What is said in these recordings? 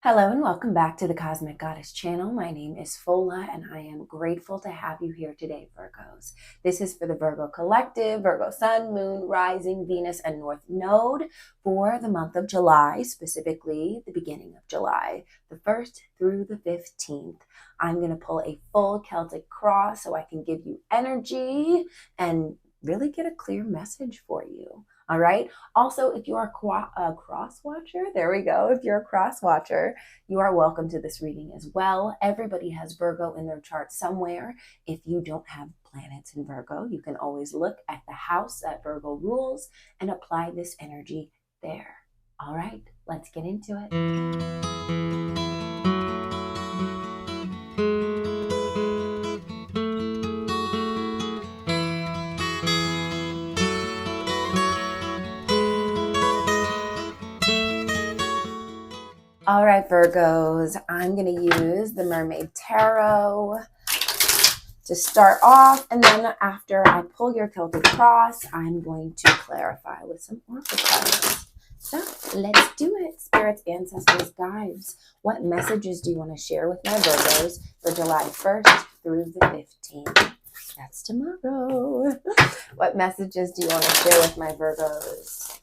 Hello and welcome back to the Cosmic Goddess channel. My name is Fola and I am grateful to have you here today, Virgos. This is for the Virgo Collective, Virgo Sun, Moon, Rising, Venus, and North Node for the month of July, specifically the beginning of July, the 1st through the 15th. I'm going to pull a full Celtic cross so I can give you energy and really get a clear message for you. All right. Also, if you're a cross watcher, there we go. If you're a cross watcher, you are welcome to this reading as well. Everybody has Virgo in their chart somewhere. If you don't have planets in Virgo, you can always look at the house that Virgo rules and apply this energy there. All right, let's get into it. All right, Virgos, I'm going to use the Mermaid Tarot to start off, and then after I pull your Celtic cross, I'm going to clarify with some oracle cards. So let's do it. Spirits, ancestors, guides, what messages do you want to share with my Virgos for July 1st through the 15th? That's tomorrow. What messages do you want to share with my Virgos?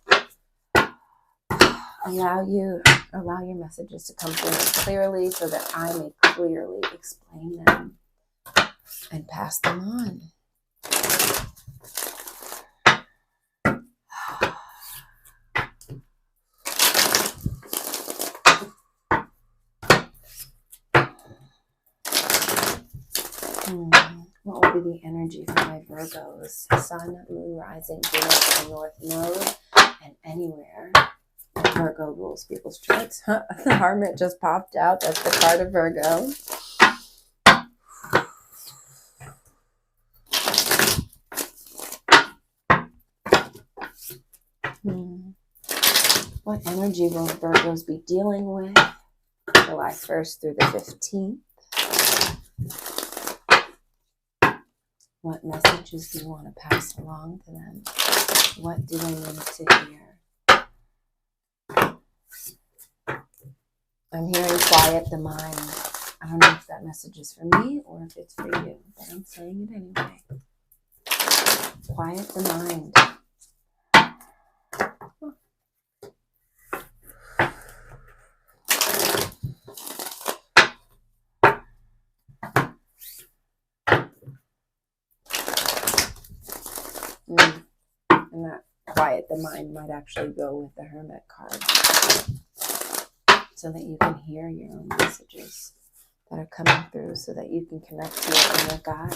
Allow your messages to come through clearly so that I may clearly explain them and pass them on. What will be the energy for my Virgos? Sun, Moon, Rising, Venus, and North Node, and anywhere Virgo rules people's charts. The Hermit just popped out. That's the card of Virgo. What energy will Virgos be dealing with July 1st through the 15th? What messages do you want to pass along to them? What do they need to hear? I'm hearing quiet the mind. I don't know if that message is for me or if it's for you, but I'm saying it anyway. Quiet the mind. And that quiet the mind might actually go with the Hermit card, so that you can hear your own messages that are coming through, so that you can connect to your inner guide.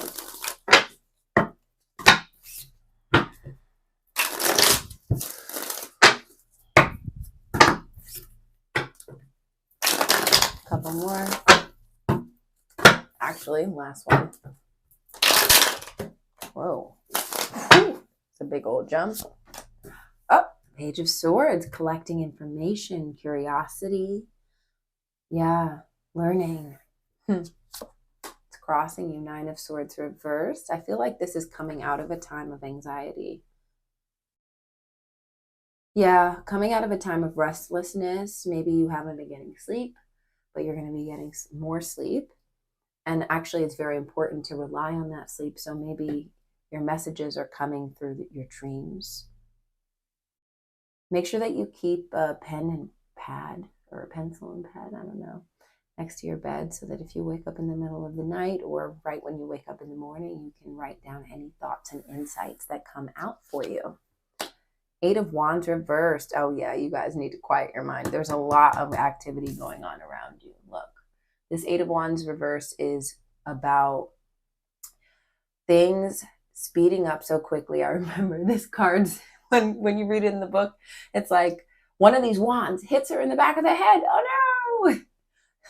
Couple more. Actually, last one. Whoa. It's a big old jump. Oh, Page of Swords, collecting information, curiosity. Yeah, learning. It's crossing you, Nine of Swords reversed. I feel like this is coming out of a time of anxiety. Yeah, coming out of a time of restlessness. Maybe you haven't been getting sleep, but you're going to be getting more sleep. And actually, it's very important to rely on that sleep. So maybe your messages are coming through your dreams. Make sure that you keep a pen and pad, or a pencil and pad, I don't know, next to your bed, so that if you wake up in the middle of the night or right when you wake up in the morning, you can write down any thoughts and insights that come out for you. Eight of Wands reversed. Oh yeah, you guys need to quiet your mind. There's a lot of activity going on around you. Look, this Eight of Wands reverse is about things speeding up so quickly. I remember this card's when you read it in the book, it's like one of these wands hits her in the back of the head. Oh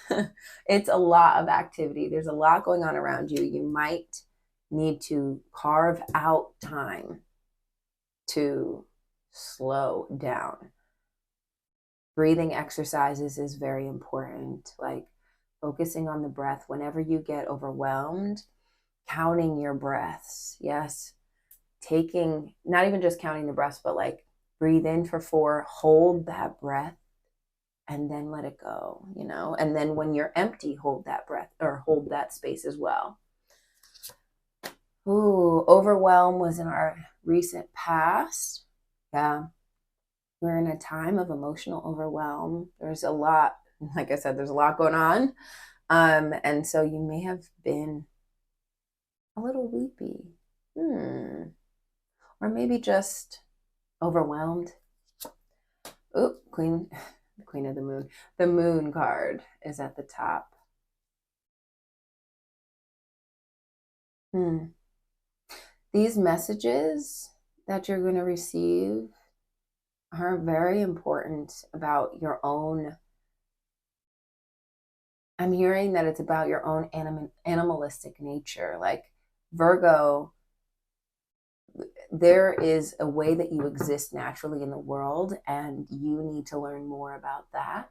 no! It's a lot of activity. There's a lot going on around you. You might need to carve out time to slow down. Breathing exercises is very important, like focusing on the breath. Whenever you get overwhelmed, counting your breaths. Yes. Taking, not even just counting the breaths, but like breathe in for 4, hold that breath, and then let it go, you know? And then when you're empty, hold that breath or hold that space as well. Ooh, overwhelm was in our recent past. Yeah. We're in a time of emotional overwhelm. There's a lot, like I said, there's a lot going on. And so you may have been a little weepy. Or maybe just overwhelmed. Ooh, Queen of the Moon. The Moon card is at the top. These messages that you're going to receive are very important about your own. I'm hearing that it's about your own animalistic nature. Like Virgo, there is a way that you exist naturally in the world, and you need to learn more about that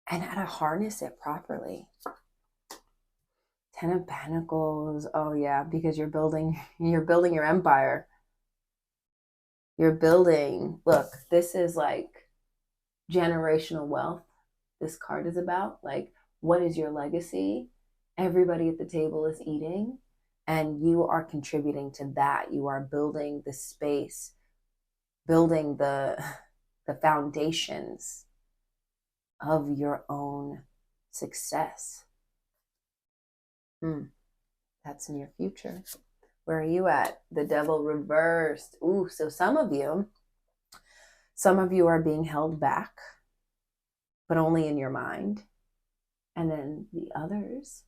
and how to harness it properly. 10 of Pentacles. Oh yeah, because you're building your empire. You're building, look, this is like generational wealth. This card is about, like, what is your legacy? Everybody at the table is eating, and you are contributing to that. You are building the space, building the foundations of your own success. That's in your future. Where are you at? The Devil reversed. Ooh, so some of you are being held back, but only in your mind. And then the others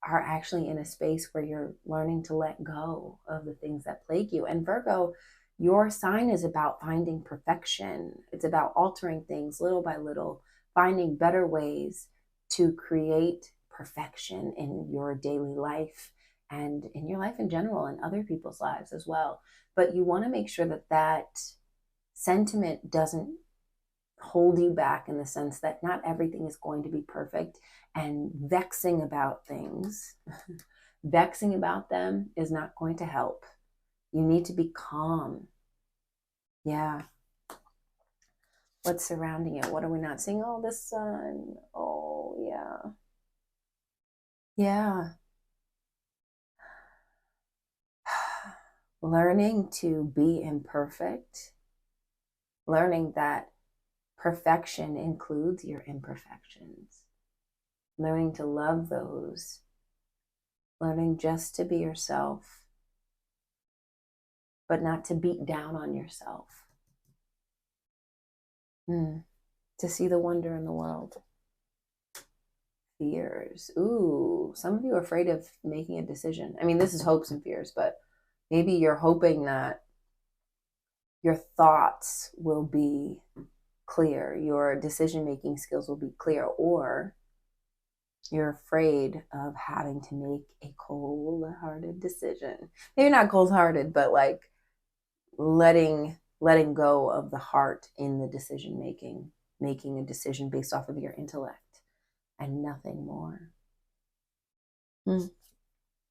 are actually in a space where you're learning to let go of the things that plague you. And Virgo, your sign is about finding perfection. It's about altering things little by little, finding better ways to create perfection in your daily life and in your life in general and other people's lives as well. But you want to make sure that that sentiment doesn't hold you back, in the sense that not everything is going to be perfect, and vexing about things, vexing about them is not going to help. You need to be calm. Yeah. What's surrounding it? What are we not seeing? Oh, the sun. Oh, yeah. Yeah. Learning to be imperfect, learning that perfection includes your imperfections, learning to love those, learning just to be yourself, but not to beat down on yourself. To see the wonder in the world. Fears. Ooh, some of you are afraid of making a decision. I mean, this is hopes and fears, but maybe you're hoping that your thoughts will be clear, your decision-making skills will be clear, or you're afraid of having to make a cold-hearted decision. Maybe not cold-hearted, but like letting go of the heart in the decision-making, making a decision based off of your intellect and nothing more.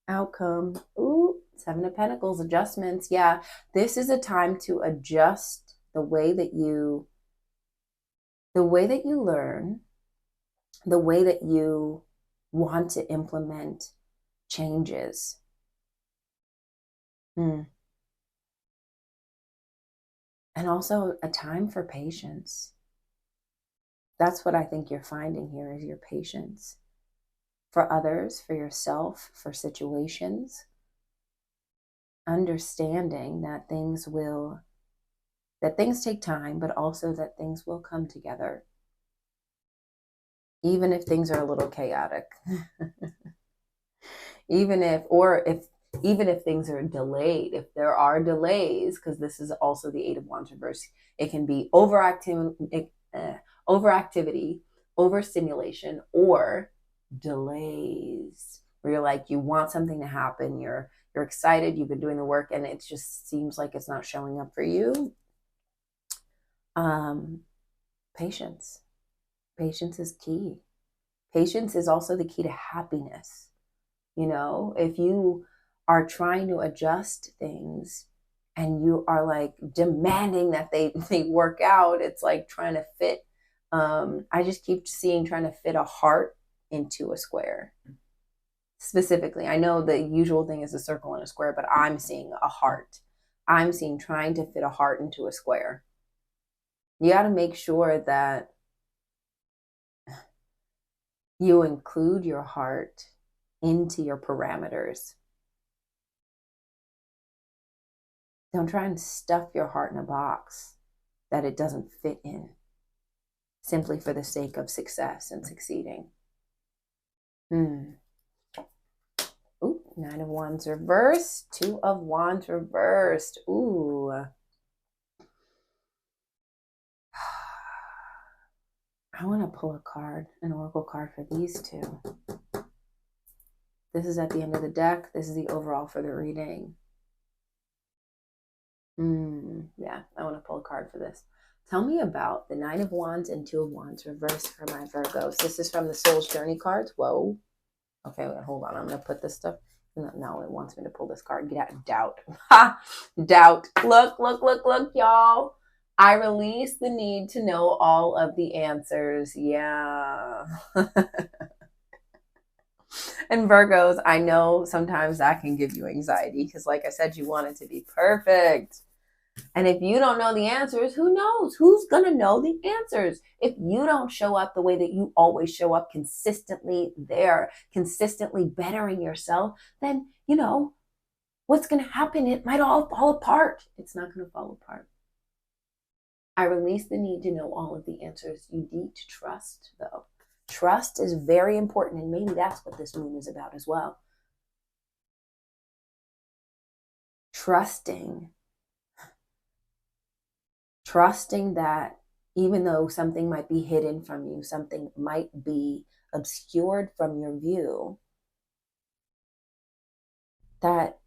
Outcome. Ooh, 7 of Pentacles, adjustments. Yeah, this is a time to adjust the way that you learn, the way that you want to implement changes. And also a time for patience. That's what I think you're finding here, is your patience for others, for yourself, for situations. Understanding that things take time, but also that things will come together, even if things are a little chaotic. even if things are delayed, if there are delays, because this is also the 8 of Wands reverse. It can be overactivity, overstimulation, or delays, where you're like, you want something to happen, you're excited, you've been doing the work, and it just seems like it's not showing up for you. Patience. Patience is key. Patience is also the key to happiness. You know, if you are trying to adjust things and you are like demanding that they work out. It's like trying to fit. I just keep seeing trying to fit a heart into a square. Specifically, I know the usual thing is a circle and a square, but I'm seeing a heart. I'm seeing trying to fit a heart into a square. You got to make sure that you include your heart into your parameters. Don't try and stuff your heart in a box that it doesn't fit in, simply for the sake of success and succeeding. Ooh, 9 of Wands reversed, 2 of Wands reversed. Ooh. I want to pull a card, an oracle card for these two. This is at the end of the deck. This is the overall for the reading. Yeah, I want to pull a card for this. Tell me about the 9 of Wands and 2 of Wands reversed for my Virgos. This is from the Soul's Journey cards. Whoa. Okay, wait, hold on. I'm going to put this stuff. No, it wants me to pull this card. Get out. Doubt. Ha! Doubt. Look, look, look, look, y'all. I release the need to know all of the answers. Yeah. And Virgos, I know sometimes that can give you anxiety because, like I said, you want it to be perfect. And if you don't know the answers, who knows? Who's going to know the answers? If you don't show up the way that you always show up, consistently there, consistently bettering yourself, then, you know, what's going to happen? It might all fall apart. It's not going to fall apart. I release the need to know all of the answers. You need to trust, though. Trust is very important, and maybe that's what this moon is about as well. Trusting that even though something might be hidden from you, something might be obscured from your view, that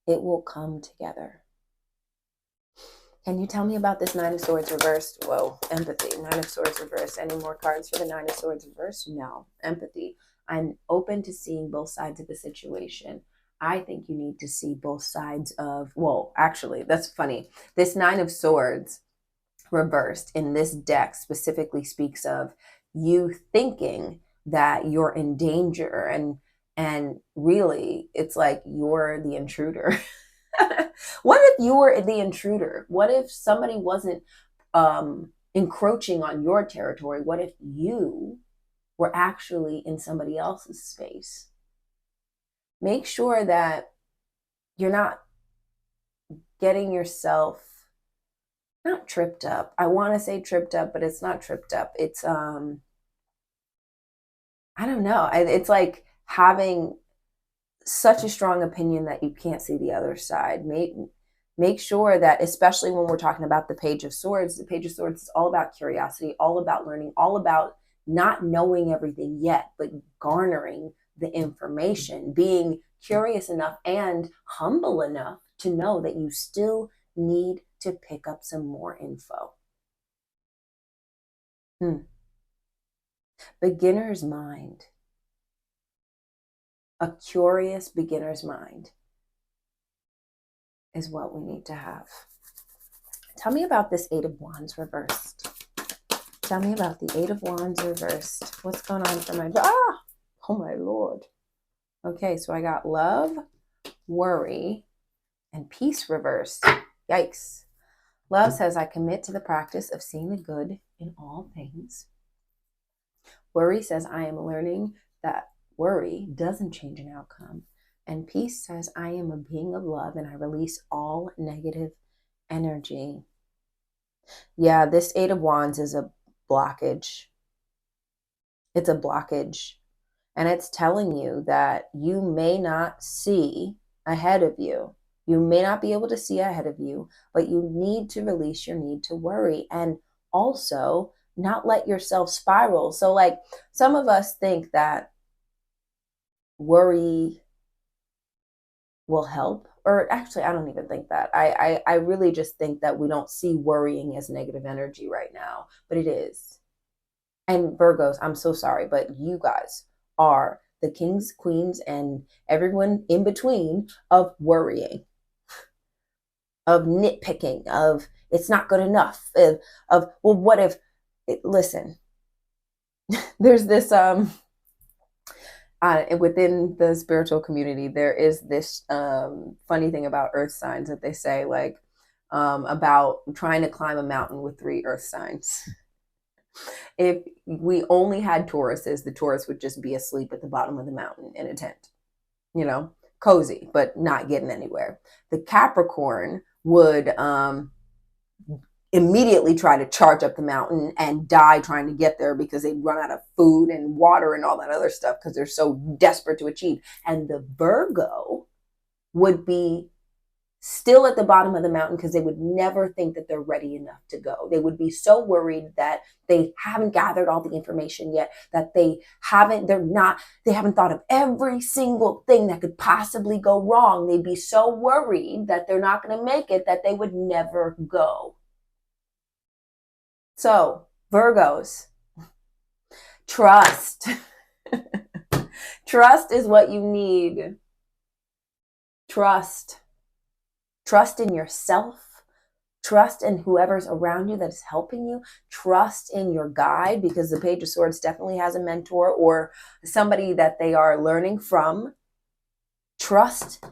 it will come together. Can you tell me about this 9 of Swords reversed? Whoa, empathy. 9 of Swords reversed. Any more cards for the 9 of Swords reversed? No. Empathy. I'm open to seeing both sides of the situation. I think you need to see both sides of, well, actually, that's funny. This 9 of Swords reversed in this deck specifically speaks of you thinking that you're in danger, and really it's like you're the intruder. What if you were the intruder? What if somebody wasn't encroaching on your territory? What if you were actually in somebody else's space? Make sure that you're not getting yourself not tripped up. I want to say tripped up, but it's not tripped up. It's I don't know. It's like having such a strong opinion that you can't see the other side. Make sure that, especially when we're talking about the Page of Swords, the Page of Swords is all about curiosity, all about learning, all about not knowing everything yet, but garnering the information, being curious enough and humble enough to know that you still need to pick up some more info. Beginner's mind. A curious beginner's mind is what we need to have. Tell me about this 8 of Wands reversed. Tell me about the 8 of Wands reversed. What's going on for my... Oh my Lord. Okay, so I got love, worry, and peace reversed. Yikes. Love says, I commit to the practice of seeing the good in all things. Worry says, I am learning that worry doesn't change an outcome. And peace says, I am a being of love and I release all negative energy. Yeah, this 8 of Wands is a blockage. It's a blockage. And it's telling you that you may not see ahead of you. You may not be able to see ahead of you, but you need to release your need to worry and also not let yourself spiral. So like some of us think that worry will help, or actually, I don't even think that. I really just think that we don't see worrying as negative energy right now, but it is. And Virgos, I'm so sorry, but you guys are the kings, queens, and everyone in between of worrying. of nitpicking, of it's not good enough, of well, what if, listen, there's this, within the spiritual community, there is this funny thing about earth signs that they say, like, about trying to climb a mountain with 3 earth signs. If we only had Tauruses, the Taurus would just be asleep at the bottom of the mountain in a tent, you know, cozy, but not getting anywhere. The Capricorn would immediately try to charge up the mountain and die trying to get there because they'd run out of food and water and all that other stuff because they're so desperate to achieve. And the Virgo would be still at the bottom of the mountain because they would never think that they're ready enough to go. They would be so worried that they haven't gathered all the information yet, that they haven't thought of every single thing that could possibly go wrong. They'd be so worried that they're not going to make it that they would never go. So, Virgos, trust. Trust is what you need. Trust. Trust in yourself. Trust in whoever's around you that is helping you. Trust in your guide, because the Page of Swords definitely has a mentor or somebody that they are learning from. Trust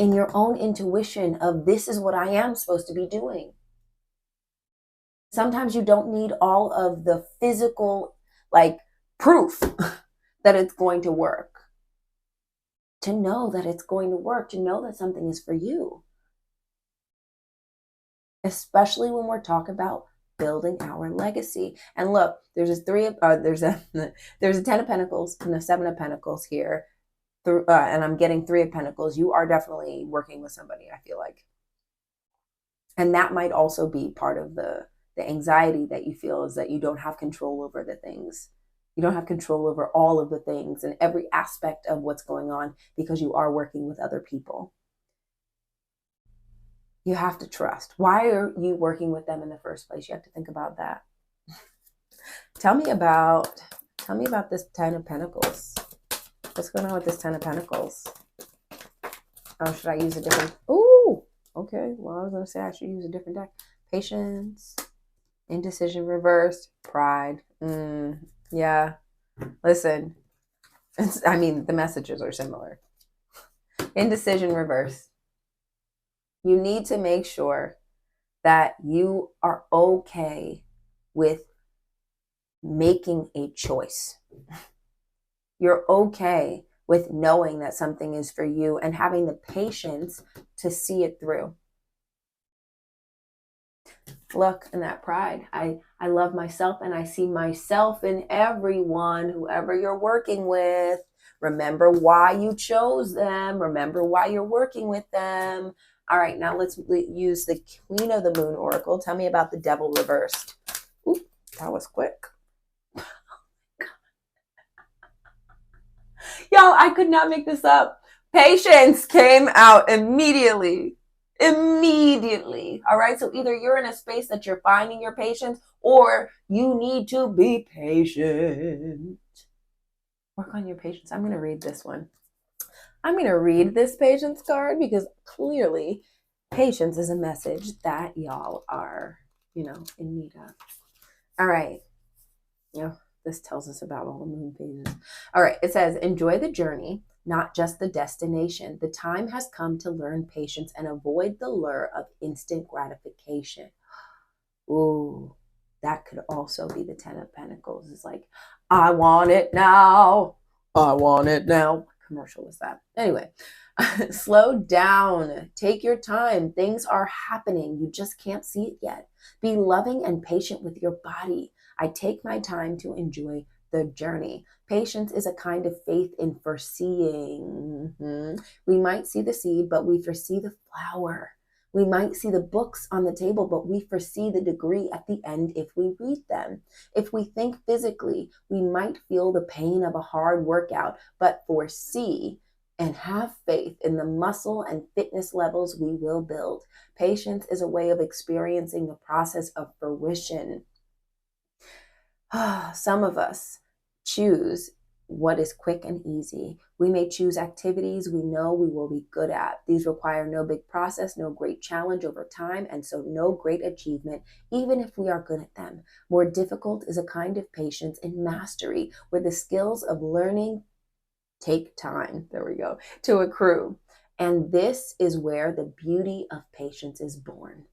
in your own intuition of this is what I am supposed to be doing. Sometimes you don't need all of the physical, like, proof that it's going to work. To know that it's going to work, to know that something is for you. Especially when we're talking about building our legacy. And look, there's a 10 of Pentacles and a 7 of Pentacles here. And I'm getting 3 of Pentacles. You are definitely working with somebody, I feel like. And that might also be part of the anxiety that you feel, is that you don't have control over the things. You don't have control over all of the things and every aspect of what's going on because you are working with other people. You have to trust. Why are you working with them in the first place? You have to think about that. Tell me about this 10 of Pentacles. What's going on with this 10 of Pentacles? Oh, should I use a different? Ooh, okay. Well, I was going to say I should use a different deck. Patience. Indecision reversed. Pride. Yeah. Listen. The messages are similar. Indecision reversed. You need to make sure that you are okay with making a choice. You're okay with knowing that something is for you and having the patience to see it through. Look, in that pride, I love myself and I see myself in everyone, whoever you're working with. Remember why you chose them. Remember why you're working with them. All right, now let's use the Queen of the Moon Oracle. Tell me about the Devil reversed. Ooh, that was quick. Yo, I could not make this up. Patience came out immediately. Immediately. All right. So either you're in a space that you're finding your patience, or you need to be patient. Work on your patience. I'm going to read this one. I'm going to read this patience card because clearly patience is a message that y'all are, in need of. All right. This tells us about all the moon phases. All right. It says, enjoy the journey, not just the destination. The time has come to learn patience and avoid the lure of instant gratification. Ooh, that could also be the 10 of Pentacles. It's like, I want it now. I want it now. What commercial was that? Anyway, slow down. Take your time. Things are happening. You just can't see it yet. Be loving and patient with your body. I take my time to enjoy the journey. Patience is a kind of faith in foreseeing. We might see the seed, but we foresee the flower. We might see the books on the table, but we foresee the degree at the end if we read them. If we think physically, we might feel the pain of a hard workout, but foresee and have faith in the muscle and fitness levels we will build. Patience is a way of experiencing the process of fruition. Some of us choose what is quick and easy. We may choose activities we know we will be good at. These require no big process, no great challenge over time, and so no great achievement, even if we are good at them. More difficult is a kind of patience and mastery, where the skills of learning take time, there we go, to accrue. And this is where the beauty of patience is born.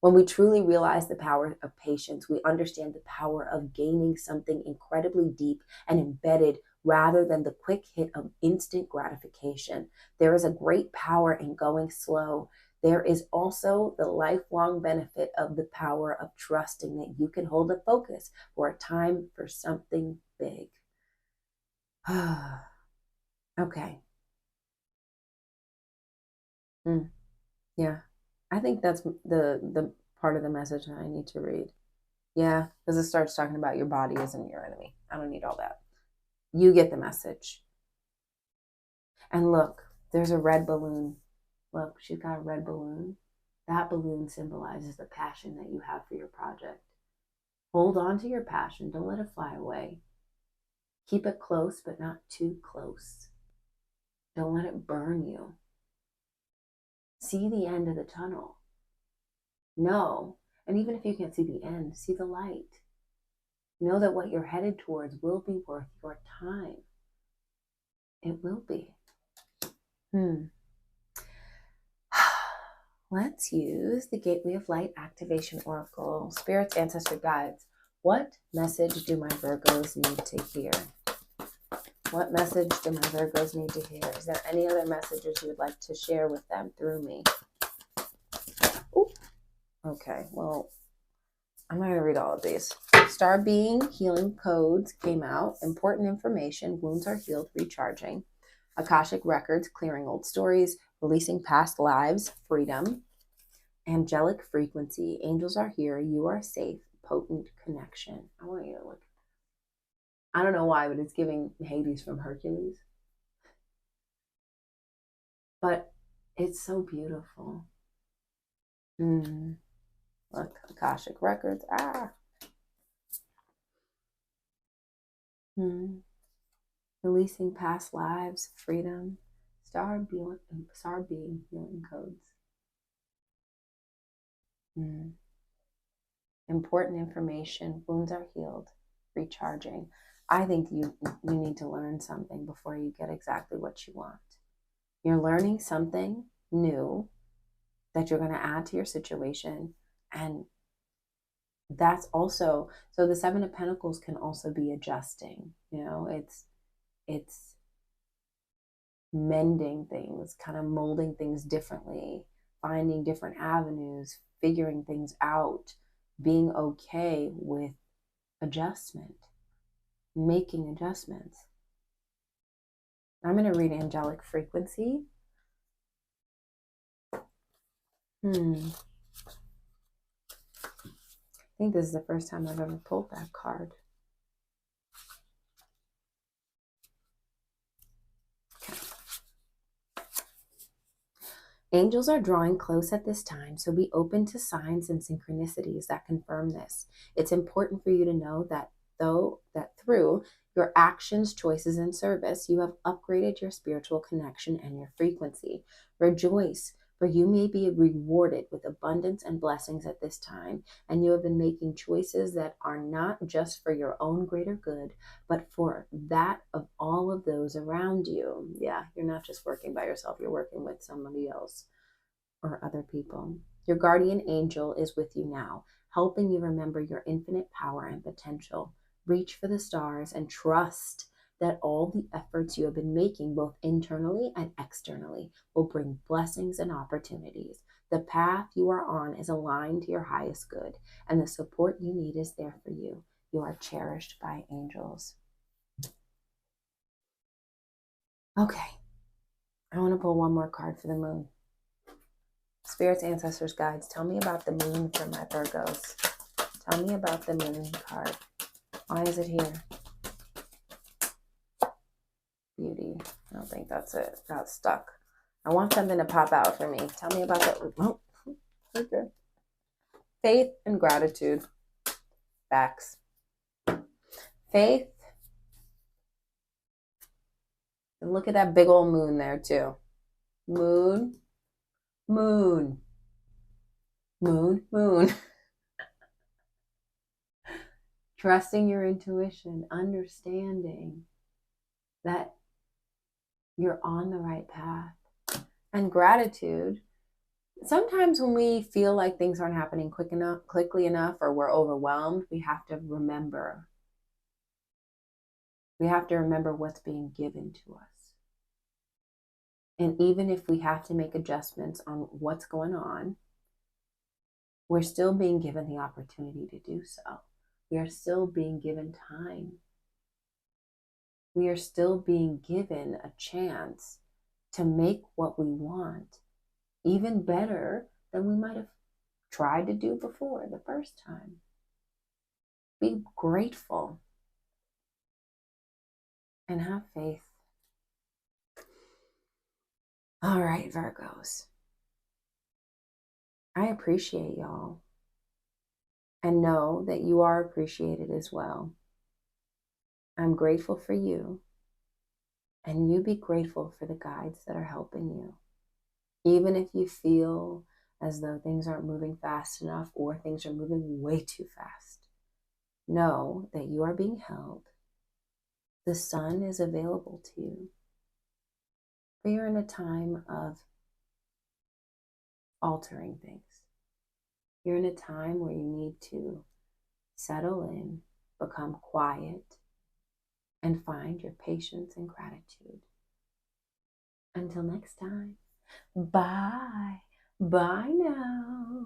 When we truly realize the power of patience, we understand the power of gaining something incredibly deep and embedded rather than the quick hit of instant gratification. There is a great power in going slow. There is also the lifelong benefit of the power of trusting that you can hold a focus for a time for something big. Okay. Yeah. I think that's the part of the message that I need to read. Yeah, because it starts talking about your body isn't your enemy. I don't need all that. You get the message. And look, there's a red balloon. Look, she's got a red balloon. That balloon symbolizes the passion that you have for your project. Hold on to your passion. Don't let it fly away. Keep it close, but not too close. Don't let it burn you. See the end of the tunnel. No. And even if you can't see the end, see the light. Know that what you're headed towards will be worth your time. It will be. Let's use the Gateway of Light Activation Oracle. Spirits, Ancestor Guides. What message do my Virgos need to hear? What message do my Virgos need to hear? Is there any other messages you would like to share with them through me? Ooh. Okay, well, I'm not going to read all of these. Star Being Healing Codes came out. Important information. Wounds are healed. Recharging. Akashic Records. Clearing old stories. Releasing past lives. Freedom. Angelic Frequency. Angels are here. You are safe. Potent Connection. I want you to look. I don't know why, but it's giving Hades from Hercules. But it's so beautiful. Look, Akashic Records. Releasing past lives, freedom, star being healing codes. Important information. Wounds are healed. Recharging. I think you need to learn something before you get exactly what you want. You're learning something new that you're going to add to your situation, and that's also, so the Seven of Pentacles can also be adjusting. You know, it's mending things, kind of molding things differently, finding different avenues, figuring things out, being okay with adjustment, making adjustments. I'm going to read Angelic Frequency. I think this is the first time I've ever pulled that card. Okay. Angels are drawing close at this time, so be open to signs and synchronicities that confirm this. It's important for you to know that through your actions, choices, and service, you have upgraded your spiritual connection and your frequency. Rejoice, for you may be rewarded with abundance and blessings at this time, and you have been making choices that are not just for your own greater good, but for that of all of those around you. Yeah, you're not just working by yourself, you're working with somebody else or other people. Your guardian angel is with you now, helping you remember your infinite power and potential. Reach for the stars and trust that all the efforts you have been making, both internally and externally, will bring blessings and opportunities. The path you are on is aligned to your highest good, and the support you need is there for you. You are cherished by angels. Okay, I want to pull one more card for the moon. Spirits, Ancestors, Guides, tell me about the moon for my Virgos. Tell me about the moon card. Why is it here? Beauty. I don't think that's it. Got stuck. I want something to pop out for me. Tell me about that. Oh, okay. Faith and gratitude. Facts. Faith And look at that big old moon there too. Moon, moon, moon, moon. Trusting your intuition, understanding that you're on the right path. And gratitude. Sometimes when we feel like things aren't happening quickly enough, or we're overwhelmed, we have to remember. We have to remember what's being given to us. And even if we have to make adjustments on what's going on, we're still being given the opportunity to do so. We are still being given time. We are still being given a chance to make what we want even better than we might have tried to do before the first time. Be grateful and have faith. All right, Virgos. I appreciate y'all. And know that you are appreciated as well. I'm grateful for you. And you be grateful for the guides that are helping you. Even if you feel as though things aren't moving fast enough or things are moving way too fast, know that you are being held. The sun is available to you. But you're in a time of altering things. You're in a time where you need to settle in, become quiet, and find your patience and gratitude. Until next time, bye. Bye now.